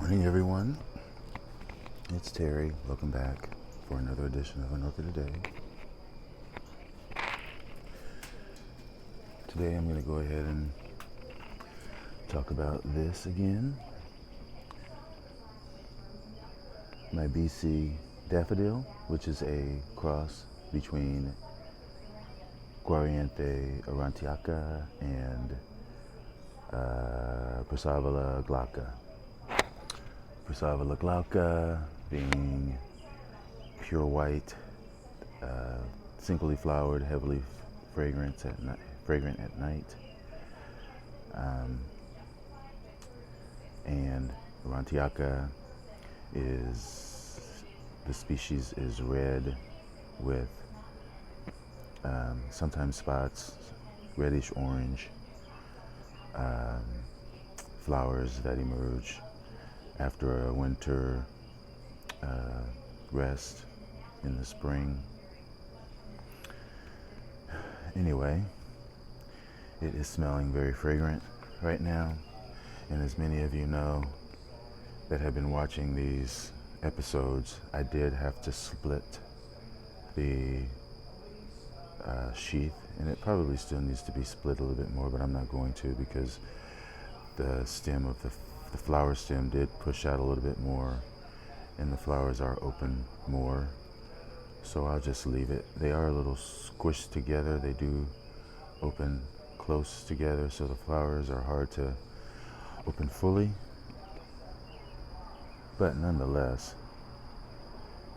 morning, everyone. It's Terry. Welcome back for another edition of An Orchid A Day. Today I'm going to go ahead and talk about this again. My BC Daffodil, which is a cross between Guariente aurantiaca and Persavilla glauca. Persavilla glauca being pure white, singly flowered, heavily fragrant at night, and aurantiaca the species is red with sometimes spots, reddish orange, flowers that emerge after a winter rest in the spring. Anyway, it is smelling very fragrant right now, and as many of you know that have been watching these episodes, I did have to split the sheath, and it probably still needs to be split a little bit more, but I'm not going to because the stem of the flower stem did push out a little bit more, and the flowers are open more, so I'll just leave it. They are a little squished together. They do open close together, so the flowers are hard to open fully, but nonetheless,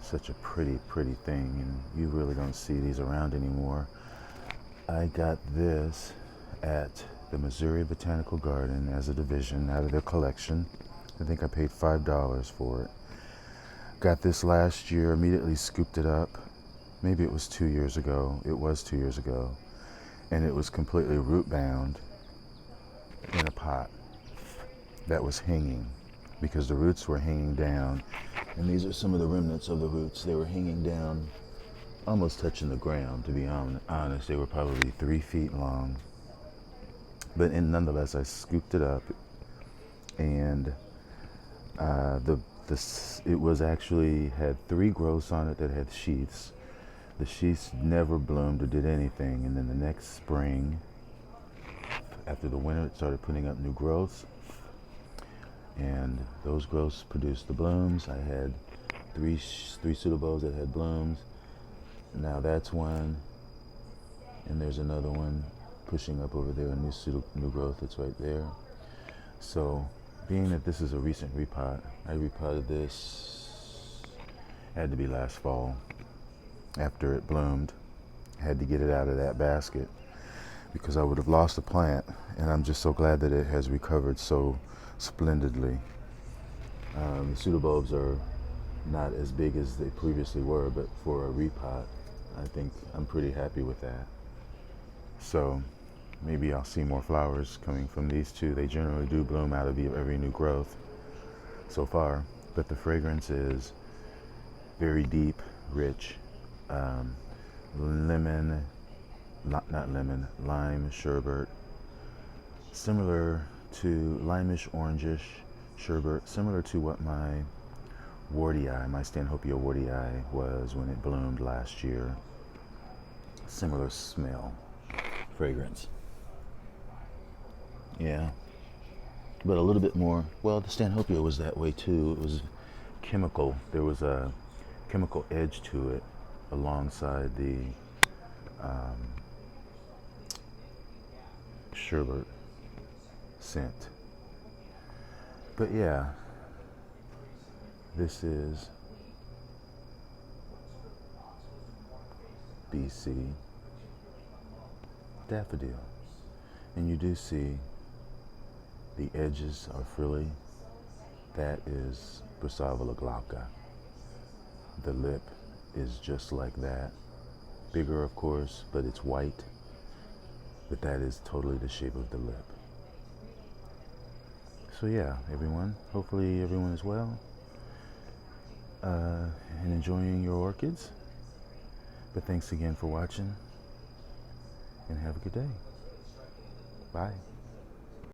such a pretty thing, and you really don't see these around anymore. I got this at the Missouri Botanical Garden as a division out of their collection. I think I paid $5 for it. Got this last year, immediately scooped it up. Maybe it was 2 years ago. It was 2 years ago. And it was completely root bound in a pot that was hanging because the roots were hanging down. And these are some of the remnants of the roots. They were hanging down, almost touching the ground, to be honest. They were probably 3 feet long. But nonetheless, I scooped it up, and it was actually had 3 growths on it that had sheaths. The sheaths never bloomed or did anything, and then the next spring, after the winter, it started putting up new growths, and those growths produced the blooms. I had three pseudobulbs that had blooms. Now that's one, and there's another one pushing up over there, a new growth that's right there. So, being that this is a recent repot, I repotted this, had to be last fall, after it bloomed. Had to get it out of that basket because I would have lost the plant, and I'm just so glad that it has recovered so splendidly. The pseudobulbs are not as big as they previously were, but for a repot, I think I'm pretty happy with that. So maybe I'll see more flowers coming from these two. They generally do bloom out of every new growth so far, but the fragrance is very deep, rich, lime sherbet, similar to limeish, orangish sherbet, similar to what my Stanhopea wardii was when it bloomed last year. Similar smell, fragrance. Yeah, but a little bit more. Well, the Stanhopea was that way too. It was chemical. There was a chemical edge to it alongside the sherbet scent. But yeah, this is BC Daffodil, and you do see the edges are frilly. That is Persavilla glauca. The lip is just like that, bigger of course, but it's white, but that is totally the shape of the lip. So yeah, everyone, hopefully everyone is well and enjoying your orchids. But thanks again for watching, and have a good day. Bye.